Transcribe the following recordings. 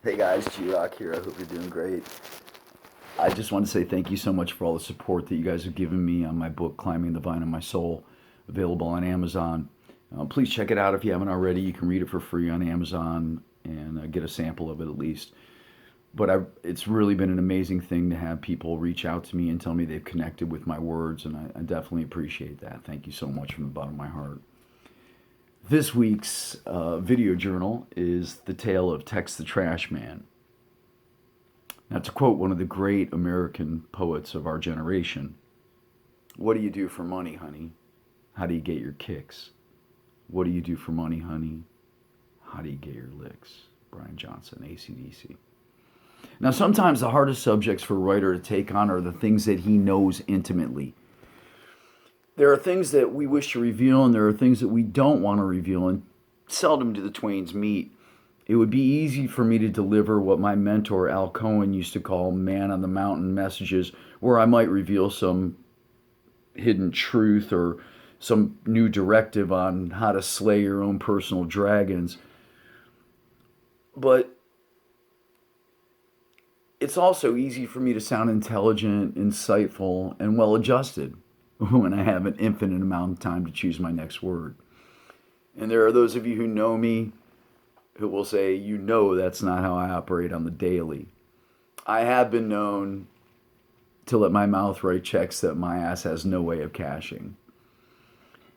Hey guys, G-Rock here. I hope you're doing great. I just want to say thank you so much for all the support that you guys have given me on my book, Climbing the Vine of My Soul, available on Amazon. Please check it out if you haven't already. You can read it for free on Amazon and get a sample of it at least. It's really been an amazing thing to have people reach out to me and tell me they've connected with my words, and I definitely appreciate that. Thank you so much from the bottom of my heart. This week's video journal is the tale of Tex the Trashman. Now, to quote one of the great American poets of our generation, what do you do for money, honey? How do you get your kicks? What do you do for money, honey? How do you get your licks? Brian Johnson, AC/DC. Now, sometimes the hardest subjects for a writer to take on are the things that he knows intimately. There are things that we wish to reveal, and there are things that we don't want to reveal, and seldom do the twains meet. It would be easy for me to deliver what my mentor Al Cohen used to call man on the mountain messages, where I might reveal some hidden truth or some new directive on how to slay your own personal dragons. But it's also easy for me to sound intelligent, insightful, and well adjusted when I have an infinite amount of time to choose my next word. And there are those of you who know me who will say, you know, that's not how I operate on the daily. I have been known to let my mouth write checks that my ass has no way of cashing.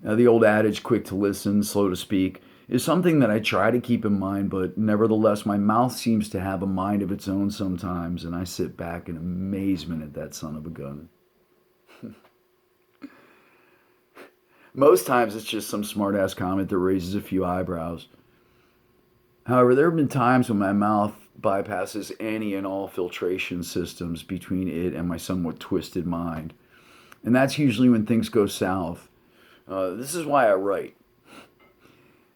Now, the old adage, quick to listen, slow to speak, is something that I try to keep in mind, but nevertheless, my mouth seems to have a mind of its own sometimes, and I sit back in amazement at that son of a gun. Most times, it's just some smart-ass comment that raises a few eyebrows. However, there have been times when my mouth bypasses any and all filtration systems between it and my somewhat twisted mind. And that's usually when things go south. This is why I write.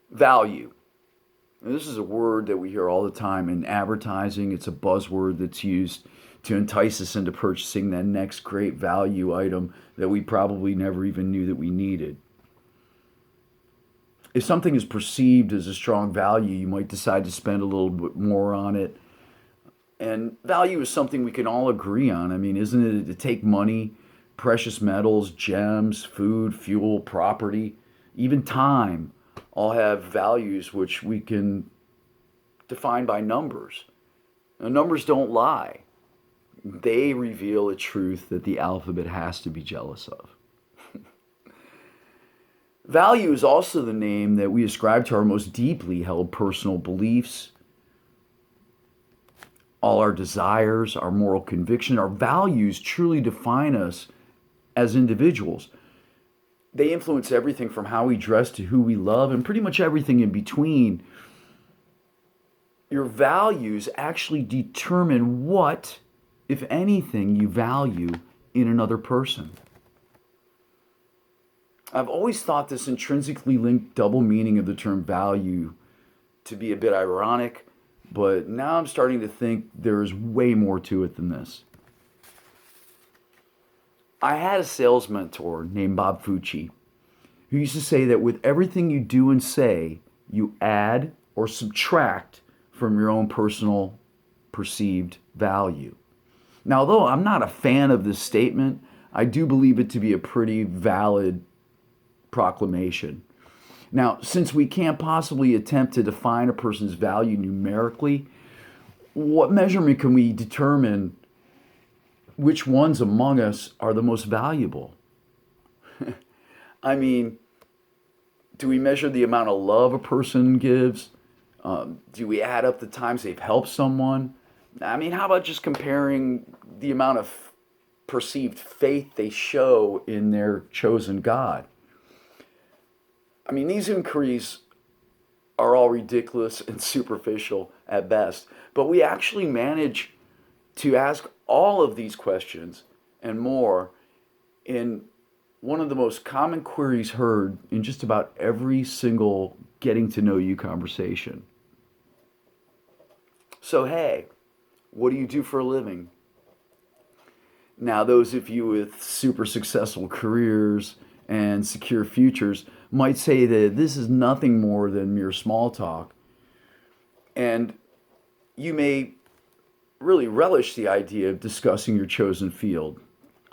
Value. And this is a word that we hear all the time in advertising. It's a buzzword that's used to entice us into purchasing that next great value item that we probably never even knew that we needed. If something is perceived as a strong value, you might decide to spend a little bit more on it. And value is something we can all agree on. I mean, isn't it to take money, precious metals, gems, food, fuel, property, even time, all have values which we can define by numbers. Now, numbers don't lie. They reveal a truth that the alphabet has to be jealous of. Value is also the name that we ascribe to our most deeply held personal beliefs, all our desires, our moral conviction. Our values truly define us as individuals. They influence everything from how we dress to who we love and pretty much everything in between. Your values actually determine what, if anything, you value in another person. I've always thought this intrinsically linked double meaning of the term value to be a bit ironic, but now I'm starting to think there's way more to it than this. I had a sales mentor named Bob Fucci who used to say that with everything you do and say, you add or subtract from your own personal perceived value. Now, although I'm not a fan of this statement, I do believe it to be a pretty valid proclamation. Now, since we can't possibly attempt to define a person's value numerically, what measurement can we determine which ones among us are the most valuable? I mean, do we measure the amount of love a person gives? Do we add up the times they've helped someone? I mean, how about just comparing the amount of perceived faith they show in their chosen God? I mean, these inquiries are all ridiculous and superficial at best, but we actually manage to ask all of these questions and more in one of the most common queries heard in just about every single getting to know you conversation. So, hey, what do you do for a living? Now, those of you with super successful careers and secure futures might say that this is nothing more than mere small talk. And you may really relish the idea of discussing your chosen field,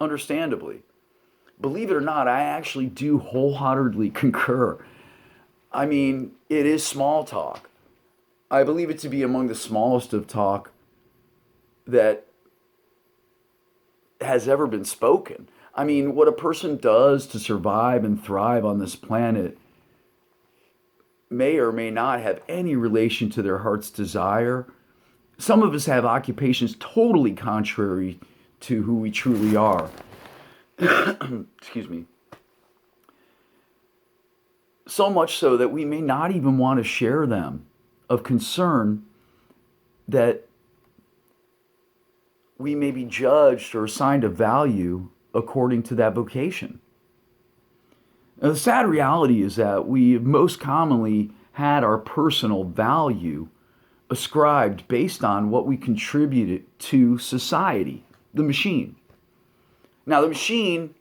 understandably. Believe it or not, I actually do wholeheartedly concur. I mean, it is small talk. I believe it to be among the smallest of talk that has ever been spoken. I mean, what a person does to survive and thrive on this planet may or may not have any relation to their heart's desire. Some of us have occupations totally contrary to who we truly are. Excuse me. So much so that we may not even want to share them, of concern that we may be judged or assigned a value according to that vocation. Now, the sad reality is that we have most commonly had our personal value ascribed based on what we contributed to society, the machine. Now, the machine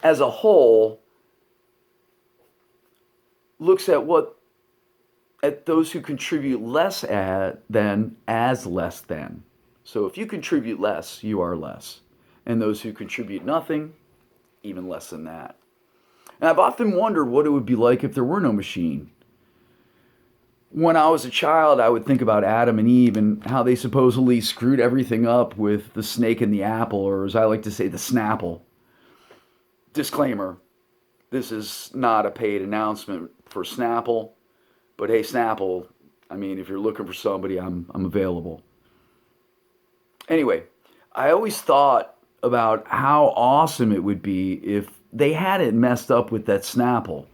as a whole looks at those who contribute less than as less than. So if you contribute less, you are less. And those who contribute nothing, even less than that. And I've often wondered what it would be like if there were no machine. When I was a child, I would think about Adam and Eve and how they supposedly screwed everything up with the snake and the apple, or as I like to say, the Snapple. Disclaimer, this is not a paid announcement for Snapple, but hey, Snapple, I mean, if you're looking for somebody, I'm available. Anyway, I always thought about how awesome it would be if they had it messed up with that Snapple.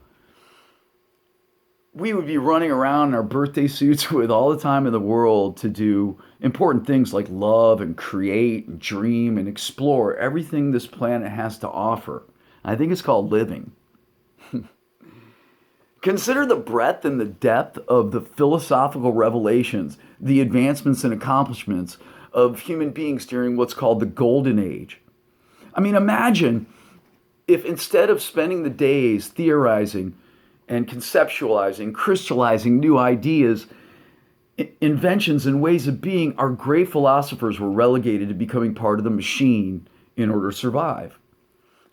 We would be running around in our birthday suits with all the time in the world to do important things like love and create and dream and explore everything this planet has to offer. I think it's called living. Consider the breadth and the depth of the philosophical revelations, the advancements and accomplishments of human beings during what's called the Golden Age. I mean, imagine if instead of spending the days theorizing and conceptualizing, crystallizing new ideas, inventions, and ways of being, our great philosophers were relegated to becoming part of the machine in order to survive.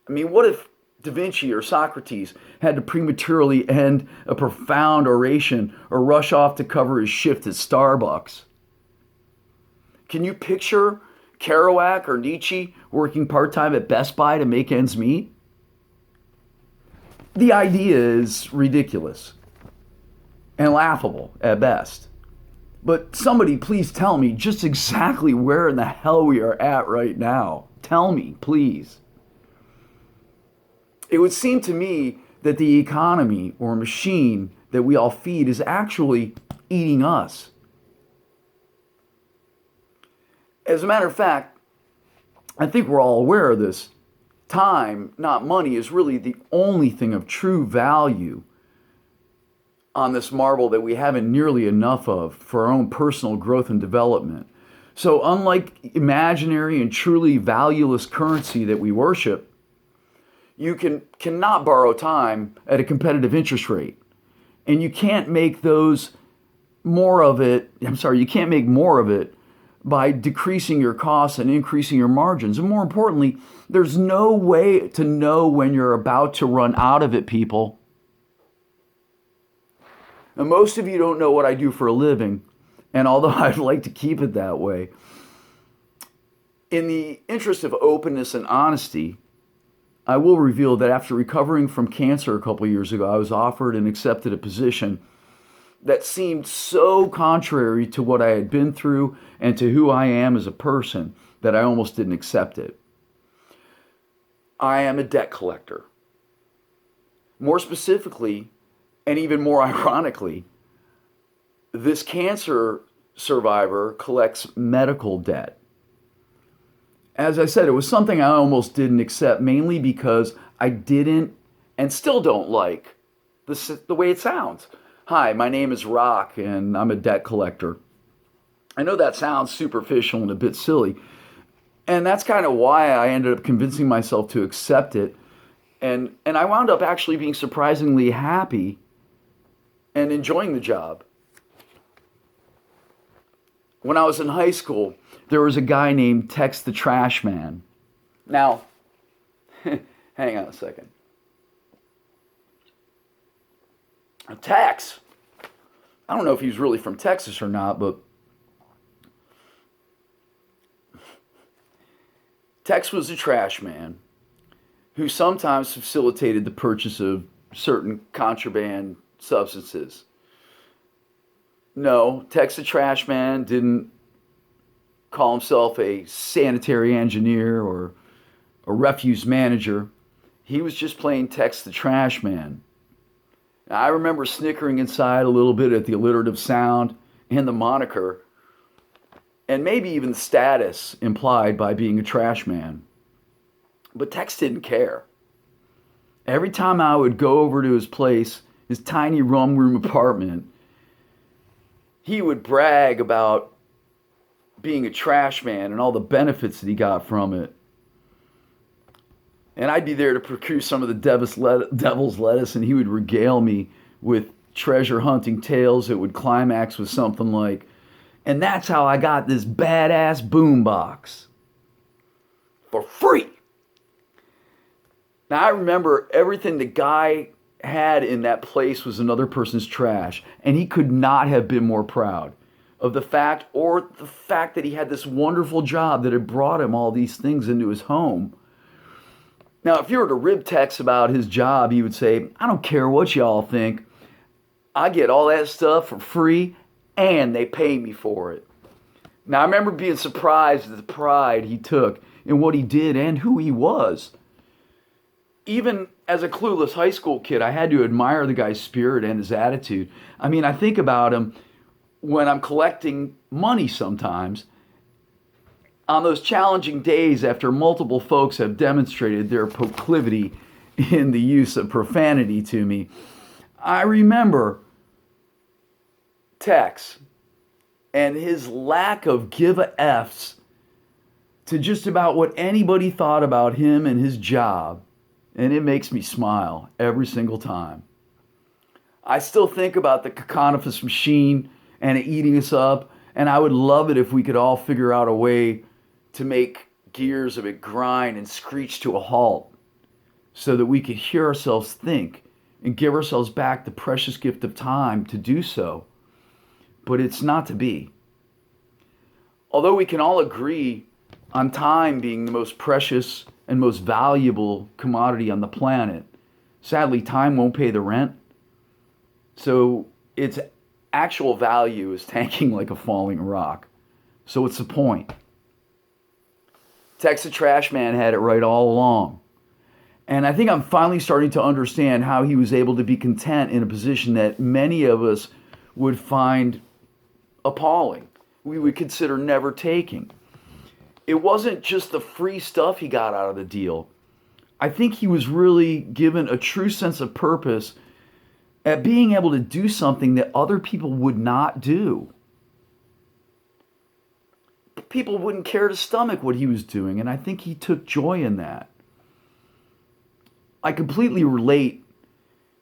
I mean, what if Da Vinci or Socrates had to prematurely end a profound oration or rush off to cover his shift at Starbucks? Can you picture Kerouac or Nietzsche working part-time at Best Buy to make ends meet? The idea is ridiculous and laughable at best. But somebody please tell me just exactly where in the hell we are at right now. Tell me, please. It would seem to me that the economy or machine that we all feed is actually eating us. As a matter of fact, I think we're all aware of this. Time, not money, is really the only thing of true value on this marble that we haven't nearly enough of for our own personal growth and development. So unlike imaginary and truly valueless currency that we worship, you cannot borrow time at a competitive interest rate. And you can't make you can't make more of it by decreasing your costs and increasing your margins. And more importantly, there's no way to know when you're about to run out of it, people. Now, most of you don't know what I do for a living, and although I'd like to keep it that way, in the interest of openness and honesty, I will reveal that after recovering from cancer a couple years ago, I was offered and accepted a position that seemed so contrary to what I had been through and to who I am as a person that I almost didn't accept it. I am a debt collector. More specifically, and even more ironically, this cancer survivor collects medical debt. As I said, it was something I almost didn't accept, mainly because I didn't and still don't like the way it sounds. Hi, my name is Rock, and I'm a debt collector. I know that sounds superficial and a bit silly, and that's kind of why I ended up convincing myself to accept it, and I wound up actually being surprisingly happy and enjoying the job. when I was in high school, there was a guy named Tex the Trashman. Now, hang on a second. Tex, I don't know if he's really from Texas or not, but Tex was a trash man who sometimes facilitated the purchase of certain contraband substances. No, Tex the trash man didn't call himself a sanitary engineer or a refuse manager. He was just plain Tex the trash man. Now, I remember snickering inside a little bit at the alliterative sound and the moniker, and maybe even the status implied by being a trash man. But Tex didn't care. Every time I would go over to his place, his tiny rum room apartment, he would brag about being a trash man and all the benefits that he got from it. And I'd be there to procure some of the devil's lettuce, and he would regale me with treasure hunting tales that would climax with something like, and that's how I got this badass boombox. For free. Now I remember everything the guy had in that place was another person's trash, and he could not have been more proud of the fact that he had this wonderful job that had brought him all these things into his home. Now, if you were to rib Tex about his job, he would say, I don't care what y'all think. I get all that stuff for free, and they pay me for it. Now, I remember being surprised at the pride he took in what he did and who he was. Even as a clueless high school kid, I had to admire the guy's spirit and his attitude. I mean, I think about him when I'm collecting money sometimes. On those challenging days after multiple folks have demonstrated their proclivity in the use of profanity to me, I remember Tex and his lack of give a F's to just about what anybody thought about him and his job, and it makes me smile every single time. I still think about the cacophonous machine and it eating us up, and I would love it if we could all figure out a way to make gears of it grind and screech to a halt so that we could hear ourselves think and give ourselves back the precious gift of time to do so. But it's not to be. Although we can all agree on time being the most precious and most valuable commodity on the planet, sadly, time won't pay the rent. So its actual value is tanking like a falling rock. So what's the point? Tex the Trash Man had it right all along. And I think I'm finally starting to understand how he was able to be content in a position that many of us would find appalling. We would consider never taking. It wasn't just the free stuff he got out of the deal. I think he was really given a true sense of purpose at being able to do something that other people would not do. People wouldn't care to stomach what he was doing, and I think he took joy in that. I completely relate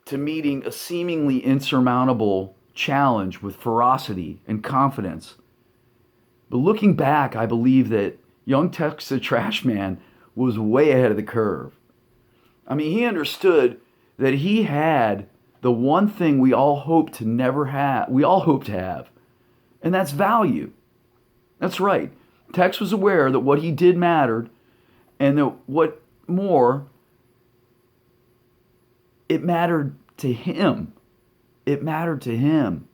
to meeting a seemingly insurmountable challenge with ferocity and confidence. But looking back, I believe that young Tex the Trash Man was way ahead of the curve. I mean, he understood that he had the one thing we all hope to have, and that's value. That's right. Tex was aware that what he did mattered, and that what more, it mattered to him. It mattered to him.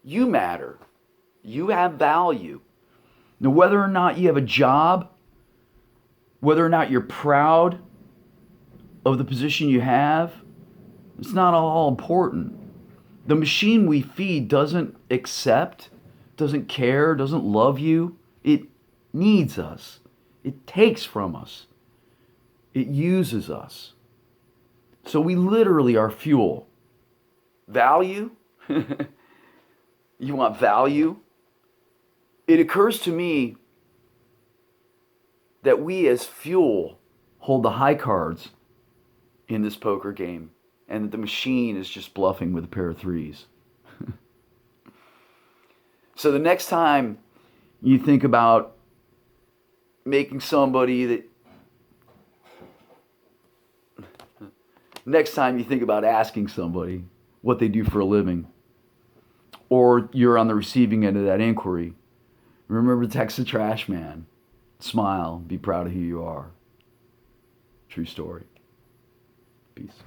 You matter. You have value. Now, whether or not you have a job, whether or not you're proud of the position you have, it's not all important. The machine we feed doesn't accept, doesn't care, doesn't love you. It needs us. It takes from us. It uses us. So we literally are fuel. Value? You want value? It occurs to me that we as fuel hold the high cards in this poker game, and that the machine is just bluffing with a pair of threes. So the next time you think about making somebody that, next time you think about asking somebody what they do for a living, or you're on the receiving end of that inquiry, remember to text the Trashman. Smile. Be proud of who you are. True story. Peace.